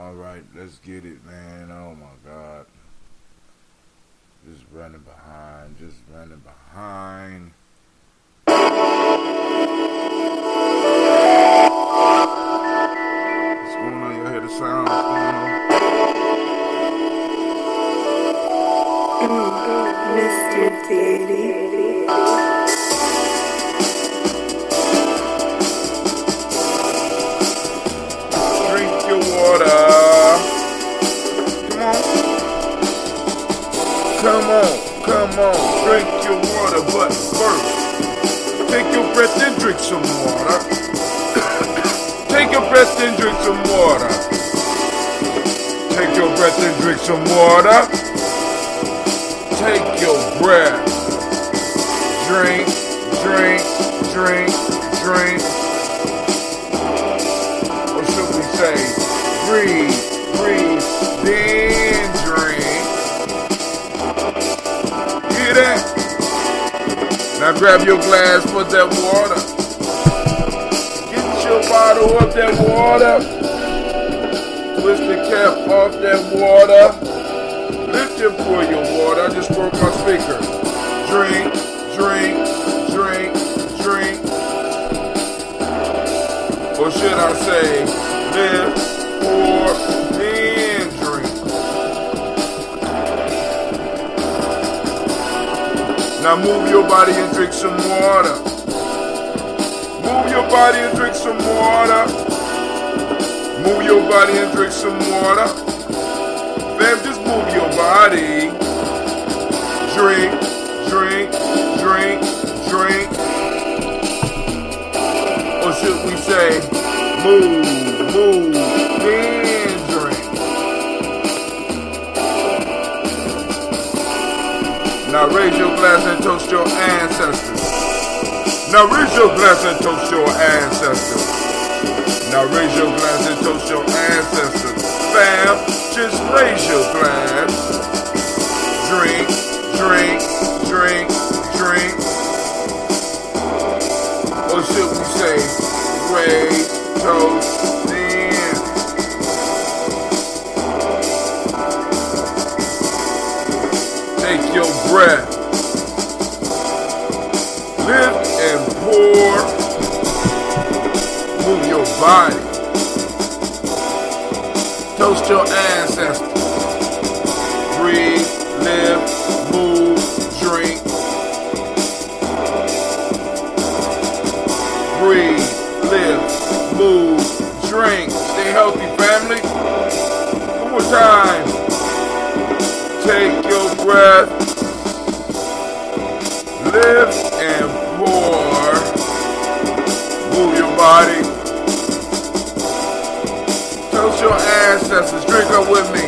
Alright, let's get it, man. Oh my God. Just running behind. Just running behind. What's going on? Y'all hear the sound? What's going on? Mr. Daddy. Drink your water. Come on, drink your water, but first, take your breath and drink some water. Take your breath and drink some water. Take your breath and drink some water. Take your breath. Drink, drink, drink, drink. Or should we say, breathe, breathe, then drink. Hear that? Now grab your glass for that water. Get your bottle of that water. Twist the cap off that water. Lift and pour your water. I just broke my speaker. Drink, drink, drink, drink. Or should I say, lift, pour, then drink. Now move your body and drink some water. Move your body and drink some water. Move your body and drink some water. Fam, just move your body. Drink, drink, drink, drink. Or should we say, move, then drink. Now raise your glass and toast your ancestors. Now raise your glass and toast your ancestors. Now raise your glass and toast your ancestors. Fam, just raise your glass. Drink, drink, drink, drink. Or should we say, raise, toast, then. Take your breath. Lift and pour. Move your body. Toast your ancestors. Breathe, live, move, drink. Breathe, live, move, drink. Stay healthy, family. One more time. Take your breath. Lift and pour. Move your body. Toast your ancestors. Drink up with me.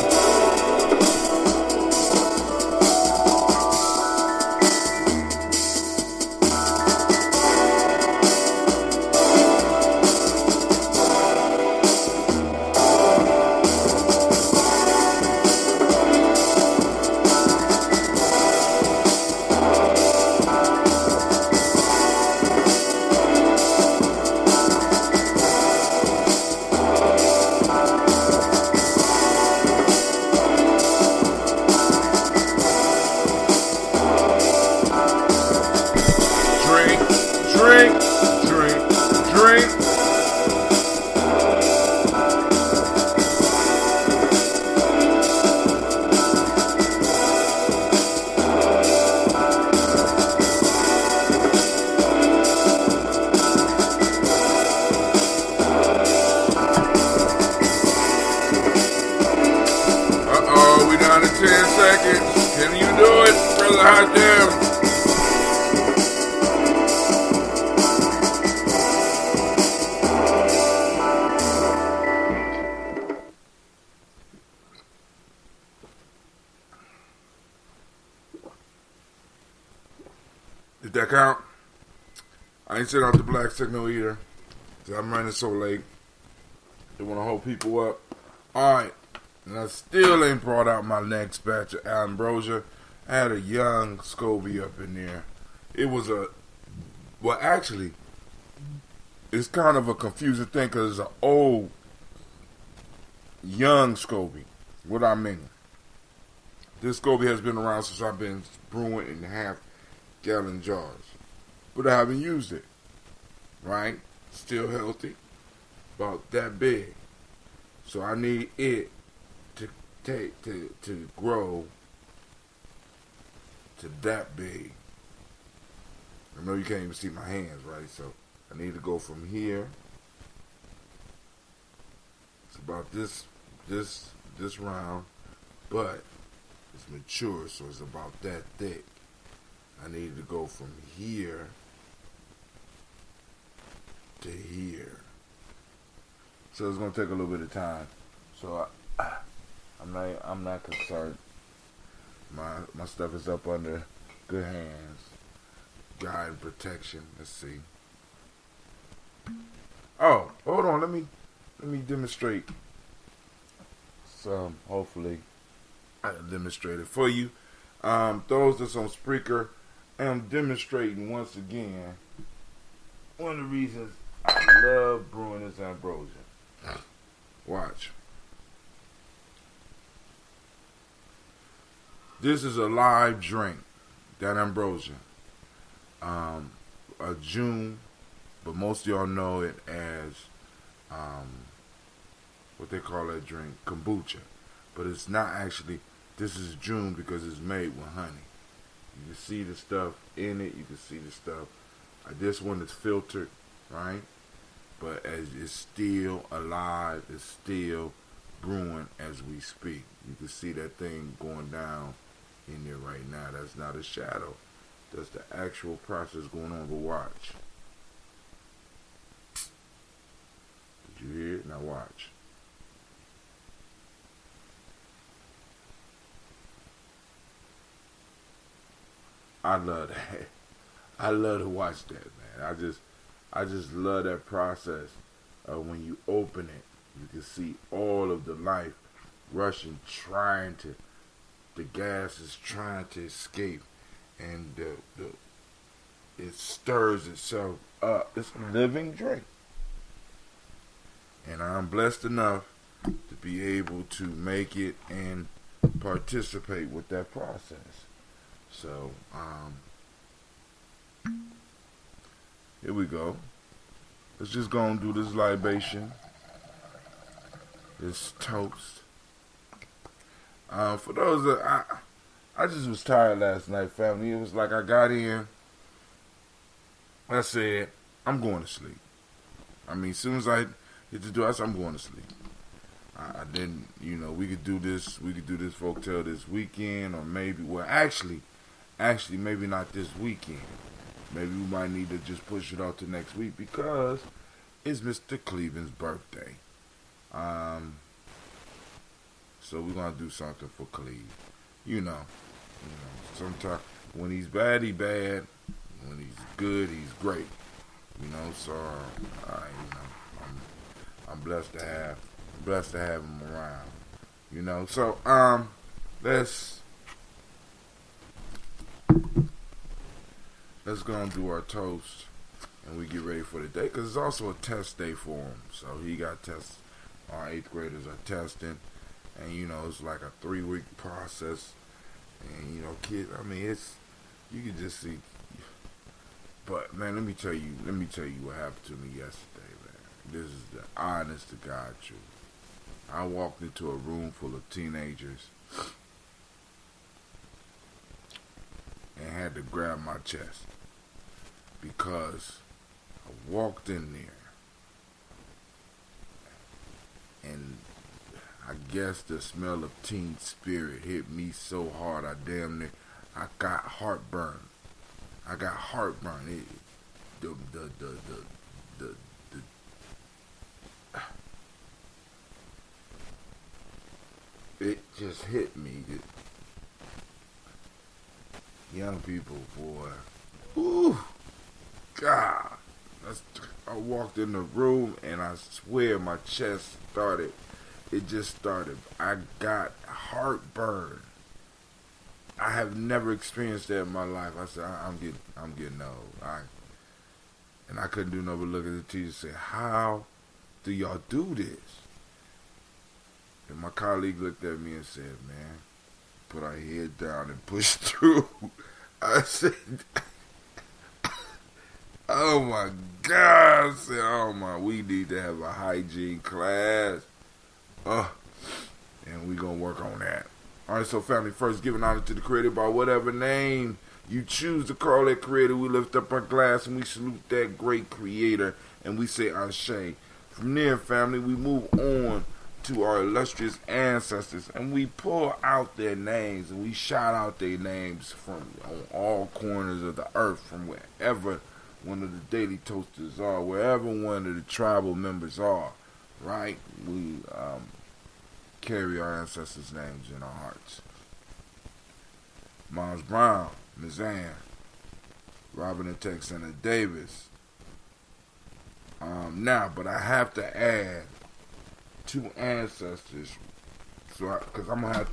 Drink, drink, drink. Uh-oh, we down to 10 seconds. Can you do it, brother out there? Did that count? I ain't sent out the black signal either. I'm running so late. They want to hold people up. Alright. And I still ain't brought out my next batch of ambrosia. I had a young SCOBY up in there. It was well, actually, it's kind of a confusing thing because it's an old young SCOBY. What I mean, this SCOBY has been around since I've been brewing in half-gallon jars, but I haven't used it. Right? Still healthy, about that big. So I need it to grow to that big. I know you can't even see my hands, right? So I need to go from here. It's about this round, but it's mature, so it's about that thick. I need to go from here to here. So it's gonna take a little bit of time. So I'm not concerned. My stuff is up under good hands. God and protection. Let's see. Oh, hold on. Let me demonstrate some. Hopefully, I can demonstrate it for you. Those that's on Spreaker, I'm demonstrating once again. One of the reasons I love brewing this ambrosia. Watch. This is a live drink. That ambrosia. A June, but most of y'all know it as what they call that drink, kombucha. But it's not actually. This is June because it's made with honey. You can see the stuff in it. You can see the stuff. This one is filtered, right? But as it's still alive, it's still brewing as we speak. You can see that thing going down in there right now. That's not a shadow. That's the actual process going on. But watch. Did you hear it? Now watch. I love that. I love to watch that, man. I just love that process of when you open it, you can see all of the life rushing, the gas is trying to escape, and it stirs itself up. It's a living drink. And I'm blessed enough to be able to make it and participate with that process. So, here we go. Let's just go and do this libation. This toast. For those that I just was tired last night, family. It was like I got in. I said, I'm going to sleep. I mean, as soon as I hit the door, I said, I'm going to sleep. I didn't, we could do this folktale this weekend, or maybe, actually, maybe not this weekend. Maybe we might need to just push it off to next week because it's Mr. Cleveland's birthday. So we're gonna do something for Cleve. Sometimes when he's bad, he's bad. When he's good, he's great. So I'm blessed to have him around. So let's go and do our toast, and we get ready for the day, because it's also a test day for him. So he got tests. Our 8th graders are testing, and it's like a 3-week process. And kids, I mean, you can just see. But man, let me tell you what happened to me yesterday, man. This is the honest to God truth. I walked into a room full of teenagers and had to grab my chest because I walked in there and I guess the smell of teen spirit hit me so hard I got heartburn. It just hit me. Young people, boy. Ooh, God. I walked in the room and I swear my chest started. It just started. I got heartburn. I have never experienced that in my life. I said, I'm getting old. And I couldn't do nothing but look at the teacher and say, how do y'all do this? my colleague looked at me and said, man, put our head down and push through. I said, oh my God. I said, oh my, we need to have a hygiene class. And we gonna work on that. Alright, so family, first giving honor to the creator by whatever name you choose to call that creator. We lift up our glass and we salute that great creator and we say Ashe. From there, family, we move on to our illustrious ancestors and we pull out their names and we shout out their names from on all corners of the earth, from wherever one of the daily toasters are, wherever one of the tribal members are, right? We carry our ancestors' names in our hearts. Miles Brown, Miss Ann, Robin and Texana Davis. Now, but I have to add 2 ancestors, so because I'm gonna have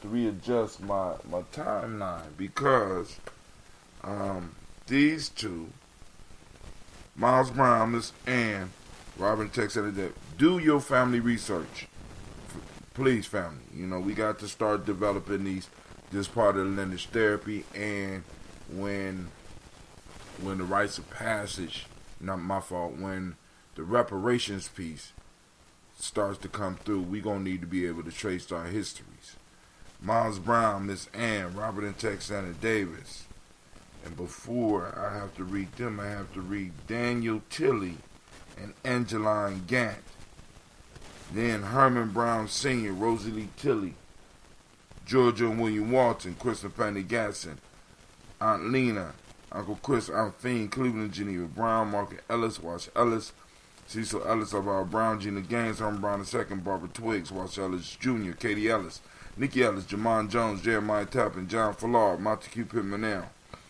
to readjust my timeline because these 2, Miles Brown, Miss Ann, Robin Texana Davis, do your family research. Please, family, you know, we got to start developing this part of the lineage therapy, and when the rites of passage, not my fault, when the reparations piece starts to come through, we gonna need to be able to trace our histories. Miles Brown, Miss Ann, Robert and Texana Davis. And before I have to read them, I have to read Daniel Tilley and Angeline Gant. Then Herman Brown Sr., Rosie Lee Tilley, Georgia and William Walton, Kristen Fanny Gatson, Aunt Lena, Uncle Chris, Aunt Fiend, Cleveland, Geneva Brown, Margaret Ellis, Wash Ellis, Cecil Ellis, Alvaro Brown, Gina Gaines, Herman Brown II, Barbara Twiggs, Wash Ellis Jr., Katie Ellis, Nikki Ellis, Jamon Jones, Jeremiah Tappan, John Fallard, Montague Pittman,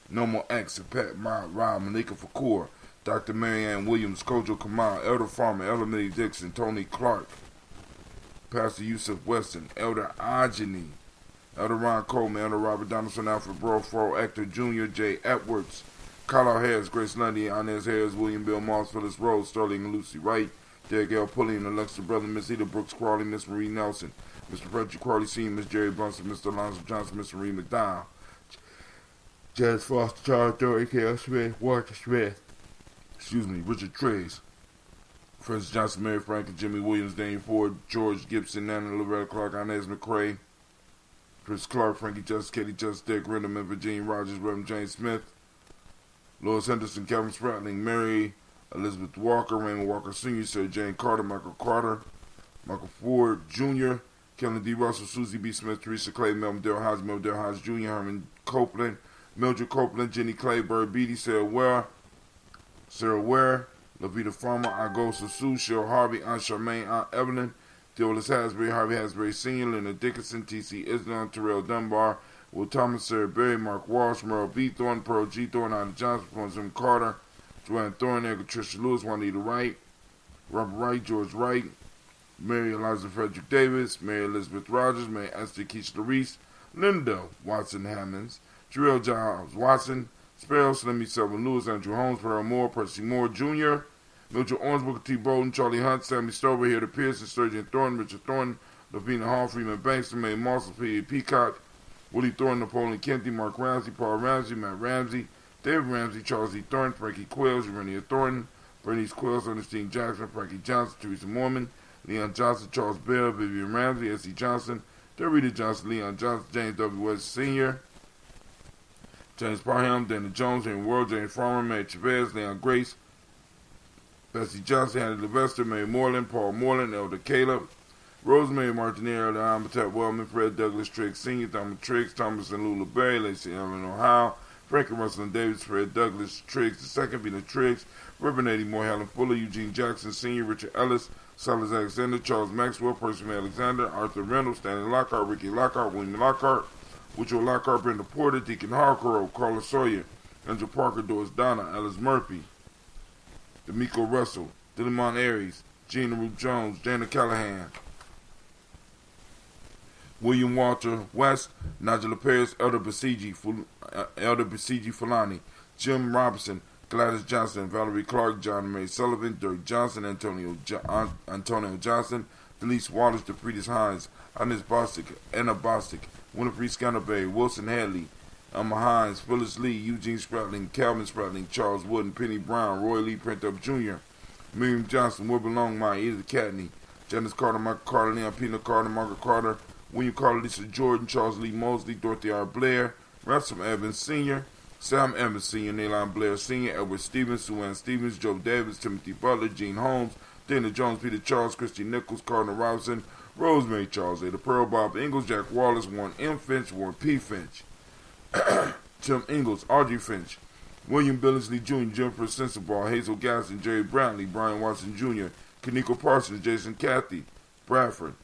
Normal X, Pat Rob, Malika Fakour, Dr. Marianne Williams, Kojo Kamal, Elder Farmer, Elder Mitty Dixon, Tony Clark, Pastor Yusuf Weston, Elder Ajani, Elder Ron Coleman, Elder Robert Donaldson, Alfred Brofro, Actor Jr., Jay Edwards, Carlisle Harris, Grace Lundy, Inez Harris, William Bill Moss, Phyllis Rose, Sterling and Lucy Wright, Derek L. Pulliam, Alexa Brother, Miss Eda Brooks Crawley, Miss Marie Nelson, Mr. Frederick Crawley Sr., Miss Jerry Brunson, Mr. Alonzo Johnson, Miss Marie McDowell, Jazz Foster, Charles Dory, K.L. Smith, Walter Smith, Richard Trace, Francis Johnson, Mary Franklin, Jimmy Williams, Daniel Ford, George Gibson, Nana Loretta Clark, Inez McCrae, Chris Clark, Frankie Justice, Katie Justice, Derek Renderman, Virginia Rogers, Reverend James Smith, Lois Henderson, Calvin Spratling, Mary Elizabeth Walker, Raymond Walker Sr., Sarah Jane Carter, Michael Ford Jr., Kellen D. Russell, Susie B. Smith, Teresa Clay, Melvin Dale Hodge Jr., Herman Copeland, Mildred Copeland, Jenny Clay, Bird Beatty, Sarah Ware, Lavita Farmer, Agosa Sue, Cheryl Harvey, Aunt Charmaine, Aunt Evelyn, Theolis Hasbury, Harvey Hasbury Sr., Leonard Dickinson, T.C. Islam, Terrell Dunbar, Will Thomas, Sarah Berry, Mark Walsh, Merle B. Thorne, Pearl G. Thorne, Ida Johnson, Jim Carter, Joanne Thorne, Edgar Tricia Lewis, Juanita Wright, Robert Wright, George Wright, Mary Eliza Frederick Davis, Mary Elizabeth Rogers, Mary Esther Keisha Reese, Linda Watson Hammonds, Jarrell Giles Watson, Sparrow, Slimmy Selvin Lewis, Andrew Holmes, Pearl Moore, Percy Moore Jr., Mildred Orange, Booker T. Bolden, Charlie Hunt, Sammy Stover, Hilda Pearson, Sturgeon Thornton, Richard Thornton, Lavina Hall, Freeman Banks, May Marshall, P. Peacock, Willie Thornton, Napoleon Kenty, Mark Ramsey, Paul Ramsey, Matt Ramsey, David Ramsey, Charles E. Thornton, Frankie Quills, Urania Thornton, Bernice Quills, Ernestine Jackson, Frankie Johnson, Teresa Mormon, Leon Johnson, Charles Bell, Vivian Ramsey, S.E. Johnson, Dorita Johnson, Leon Johnson, James W. West Sr., James Parham, Dana Jones, Henry World, James Farmer, Mary Chavez, Leon Grace, Bessie Johnson, Hannah Levester, Mary Moreland, Paul Moreland, Elder Caleb, Rosemary Martinez, Elder Amatet Wellman, Fred Douglas Triggs Sr., Thomas Triggs, Thomas and Lula Berry, Lacey Ellen Ohio, Frankie Russell and Davis, Fred Douglas Triggs II, Vina Triggs, Reverend Eddie Moore, Helen Fuller, Eugene Jackson Sr., Richard Ellis, Silas Alexander, Charles Maxwell, Percy Alexander, Arthur Reynolds, Stanley Lockhart, Ricky Lockhart, William Lockhart, Woodrow Lockhart, Brenda Porter, Deacon Hargrove, Carla Sawyer, Andrew Parker, Doris Donna, Alice Murphy, D'Amico Russell, Dillamon Aries, Gina Ruth Jones, Jana Callahan, William Walter West, Nigel Paris, Elder Basiji Fulani, Jim Robinson, Gladys Johnson, Valerie Clark, John Mary Sullivan, Dirk Johnson, Antonio Johnson, Delise Wallace, DePretis Hines, Ines Bostic, Anna Bostic, Winifred Scanterbury, Wilson Hadley, Emma Hines, Phyllis Lee, Eugene Spratling, Calvin Spratling, Charles Wooden, Penny Brown, Roy Lee Printup Jr., Miriam Johnson, Wilbur Longmire, Edith Catney, Janice Carter, Michael Carter, Leon Pino Carter, Margaret Carter, William Carter, Lisa Jordan, Charles Lee Mosley, Dorothy R. Blair, Ransom Evans Sr., Sam Evans Sr., Nayline Blair Sr., Edward Stevens, Sue Ann Stevens, Joe Davis, Timothy Butler, Gene Holmes, Dana Jones, Peter Charles, Christy Nichols, Cardinal Robinson, Rosemary Charles, Ada Pearl, Bob Ingalls, Jack Wallace, Warren M. Finch, Warren P. Finch, Tim Ingalls, Audrey Finch, William Billingsley Jr., Jennifer Sensabaugh, Hazel Gaston, Jerry Brantley, Brian Watson Jr., Kaniko Parsons, Jason Cathy, Bradford,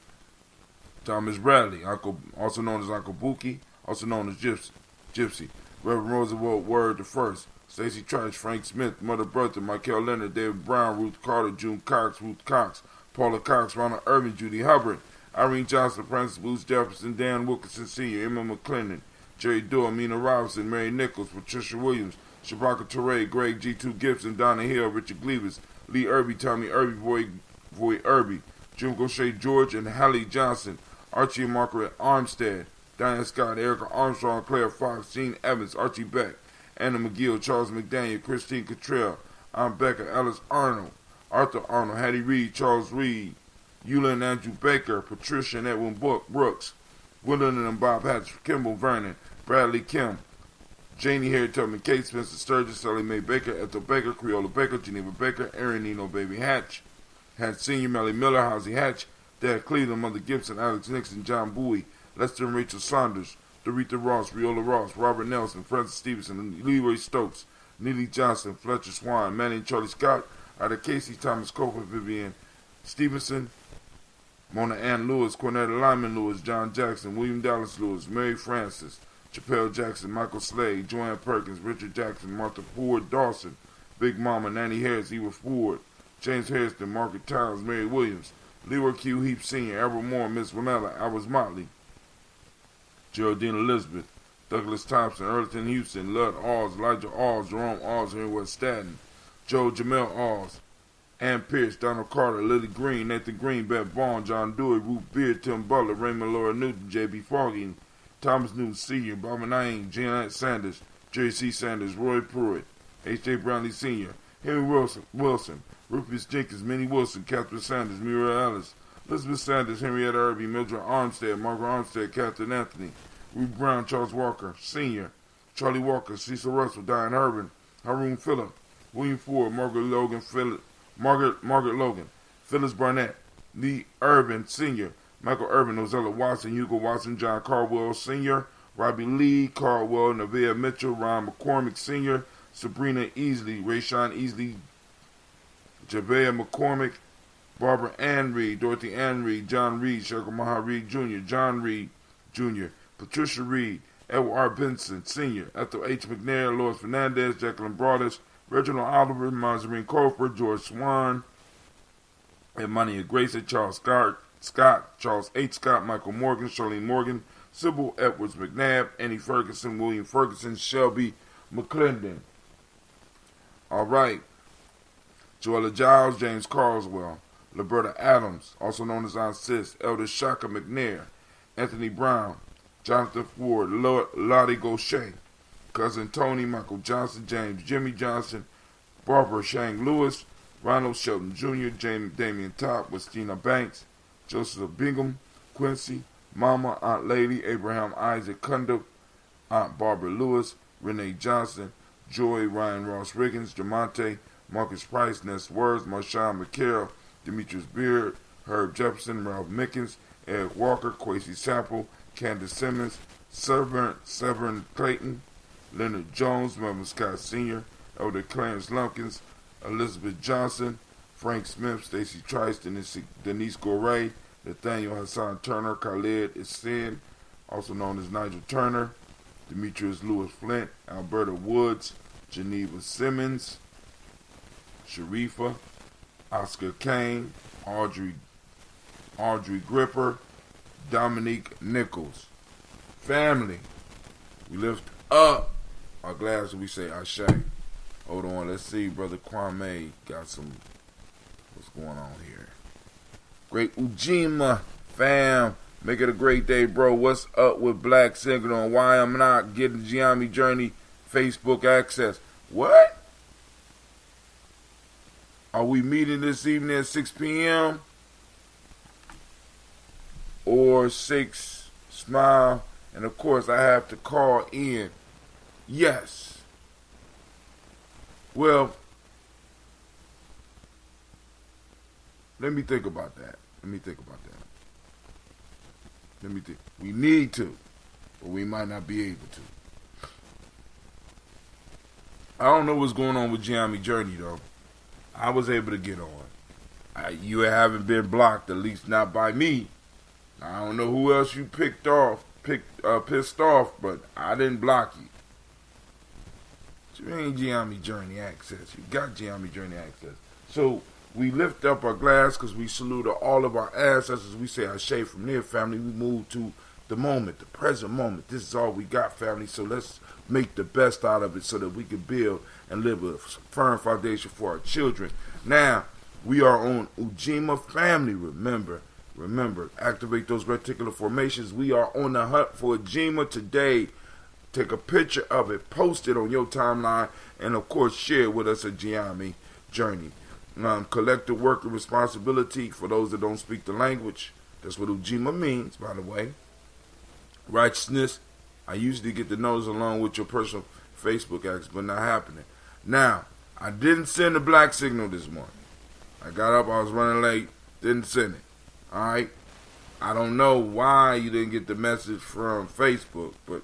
Thomas Bradley, also known as Uncle Buki, also known as Gypsy, Reverend Roosevelt Word I, Stacey Trice, Frank Smith, Mother Bertha, Michael Leonard, David Brown, Ruth Carter, June Cox, Ruth Cox, Paula Cox, Ronald Irving, Judy Hubbard, Irene Johnson, Francis Booth Jefferson, Dan Wilkinson Sr., Emma McClendon, Jerry Doyle, Mina Robinson, Mary Nichols, Patricia Williams, Shabaka Toure, Greg G2 Gibson, Donna Hill, Richard Gleavis, Lee Irby, Tommy Irby, Voy Irby, Jim Gaucher George, and Hallie Johnson, Archie and Margaret Armstead, Diane Scott, Erica Armstrong, Claire Fox, Gene Evans, Archie Beck, Anna McGill, Charles McDaniel, Christine Cottrell, Aunt Becca, Alice Arnold, Arthur Arnold, Hattie Reed, Charles Reed, Eula and Andrew Baker, Patricia and Edwin Brooks, Willard and Bob Hatch, Kimball Vernon, Bradley Kim, Janie Harry Tubman, Kate Spencer Sturgis, Sally Mae Baker, Ethel Baker, Creola Baker, Geneva Baker, Aaron Nino Baby Hatch, Senior, Melly Miller, Housie Hatch, Dad Cleveland, Mother Gibson, Alex Nixon, John Bowie, Lester and Rachel Saunders, Dorita Ross, Riola Ross, Robert Nelson, Francis Stevenson, Leroy Stokes, Neely Johnson, Fletcher Swan, Manny and Charlie Scott, Ida Casey, Thomas Copeland, Vivian Stevenson, Mona Ann Lewis, Cornetta Lyman Lewis, John Jackson, William Dallas Lewis, Mary Francis, Chappelle Jackson, Michael Slade, Joanne Perkins, Richard Jackson, Martha Ford Dawson, Big Mama, Nanny Harris, Eva Ford, James Harrison, Margaret Towns, Mary Williams, Leroy Q. Heap Sr., Albert Moore, Miss Vanilla, Albert Motley, Geraldine Elizabeth, Douglas Thompson, Earlton Houston, Lud Alls, Elijah Alls, Jerome Alls, Henry West Staten, Joe Jamel Alls, Ann Pierce, Donald Carter, Lily Green, Nathan Green, Beth Vaughn, John Dewey, Ruth Beard, Tim Butler, Raymond Laura Newton, J.B. Foggy, Thomas Newton Sr., Bobby Naeem, Janet Sanders, Jerry C. Sanders, Roy Pruitt, H.J. Brownlee Sr., Henry Wilson, Rufus Jenkins, Minnie Wilson, Catherine Sanders, Muriel Ellis, Elizabeth Sanders, Henrietta Irby, Mildred Armstead, Margaret Armstead, Catherine Anthony, Ruth Brown, Charles Walker, Sr., Charlie Walker, Cecil Russell, Diane Urban, Haroon Phillip, William Ford, Margaret Logan, Phyllis Barnett, Lee Urban, Sr., Michael Urban, Ozella Watson, Hugo Watson, John Caldwell, Sr., Robbie Lee, Caldwell, Nevaeh Mitchell, Ron McCormick, Sr., Sabrina Easley, Rayshawn Easley, Javea McCormick, Barbara Ann Reed, Dorothy Ann Reed, John Reed, Shekhar Maha Reed Jr., John Reed Jr., Patricia Reed, Edward R. Benson, Sr., Ethel H. McNair, Lois Fernandez, Jacqueline Broadus, Reginald Oliver, Mazarine Colford, George Swan, Emmanuel Gracie, Charles Scott, Charles H. Scott, Michael Morgan, Charlene Morgan, Sybil Edwards McNabb, Annie Ferguson, William Ferguson, Shelby McClendon. All right. Joella Giles, James Carswell, Liberta Adams, also known as Aunt Sis, Elder Shaka McNair, Anthony Brown, Jonathan Ford, Lottie Gaucher, Cousin Tony, Michael Johnson, James Jimmy Johnson, Barbara Shang Lewis, Ronald Shelton Jr., Damian Top, Westina Banks, Joseph Bingham, Quincy, Mama, Aunt Lady, Abraham Isaac Cundiff, Aunt Barbara Lewis, Renee Johnson, Joy, Ryan Ross Riggins, Jamonte, Marcus Price, Ness Words, Marshawn McCarroll, Demetrius Beard, Herb Jefferson, Ralph Mickens, Eric Walker, Quasi Sample, Candace Simmons, Severn Clayton, Leonard Jones, Melvin Scott Sr., Elder Clarence Lumpkins, Elizabeth Johnson, Frank Smith, Stacy Trice, Denise Goray, Nathaniel Hassan Turner, Khalid Isin, also known as Nigel Turner, Demetrius Lewis Flint, Alberta Woods, Geneva Simmons, Sharifa, Oscar Kane, Audrey Gripper, Dominique Nichols. Family, we lift up our glass and we say Ashe. Hold on, let's see. Brother Kwame got some, what's going on here? Great Ujima fam. Make it a great day, bro. What's up with Black Signal and why I'm not getting Gye-Nyame Journey Facebook access? What? Are we meeting this evening at 6 p.m.? Or 6 Smile? And of course, I have to call in. Yes. Well, let me think about that. We need to, but we might not be able to. I don't know what's going on with Gye-Nyame Journey, though. I was able to get on. You haven't been blocked, at least not by me. I don't know who else you pissed off, but I didn't block you. You ain't Gye-Nyame Journey access. You got Gye-Nyame Journey access. So we lift up our glass because we salute all of our ancestors. We say Ashe from there, family. We move to the moment, the present moment. This is all we got, family. So let's make the best out of it so that we can build and live a firm foundation for our children. Now, we are on Ujima family, remember, activate those reticular formations. We are on the hunt for Ujima today. Take a picture of it, post it on your timeline, and of course share it with us at Gye-Nyame Journey. Collective work and responsibility for those that don't speak the language. That's what Ujima means, by the way. Righteousness. I usually get the notice along with your personal Facebook access, but not happening. Now, I didn't send the black signal this morning. I got up, I was running late, didn't send it. Alright? I don't know why you didn't get the message from Facebook, but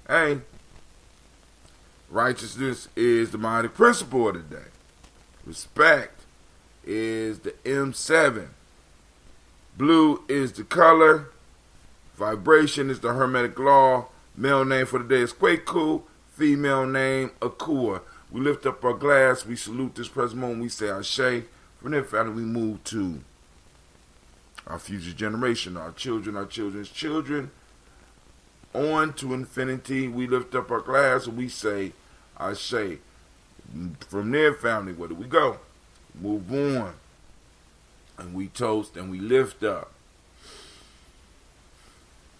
hey, righteousness is the mighty principle of the day. Respect is the M7. Blue is the color. Vibration is the hermetic law. Male name for the day is Kwaku. Female name, Akua. We lift up our glass. We salute this present moment. We say Ashe. From there, family, we move to our future generation, our children, our children's children. On to infinity. We lift up our glass and we say Ashe. From there, family, where do we go? Move on. And we toast and we lift up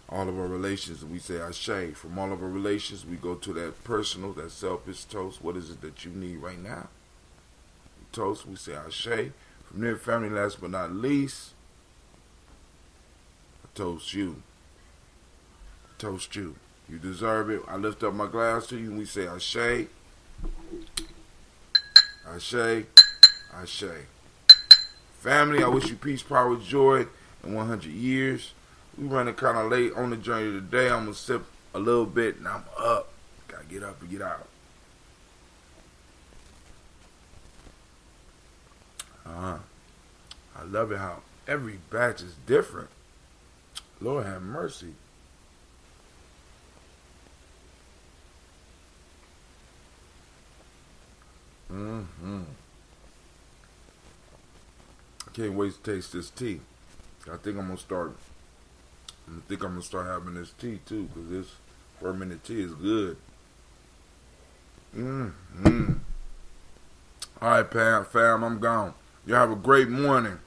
all of our relations and we say Ashe. From all of our relations, we go to that personal, that selfish toast. What is it that you need right now? We toast, we say Ashe. From there, family, last but not least, I toast you. Toast you. You deserve it. I lift up my glass to you and we say Ashe. Ashe. Ashe. Family, I wish you peace, power, joy in 100 years. We running kind of late on the journey today. I'm going to sip a little bit and I'm up. Got to get up and get out. I love it how every batch is different. Lord have mercy. I can't wait to taste this tea. I think I'm gonna start having this tea too, because this fermented tea is good. All right, fam, I'm gone. You have a great morning.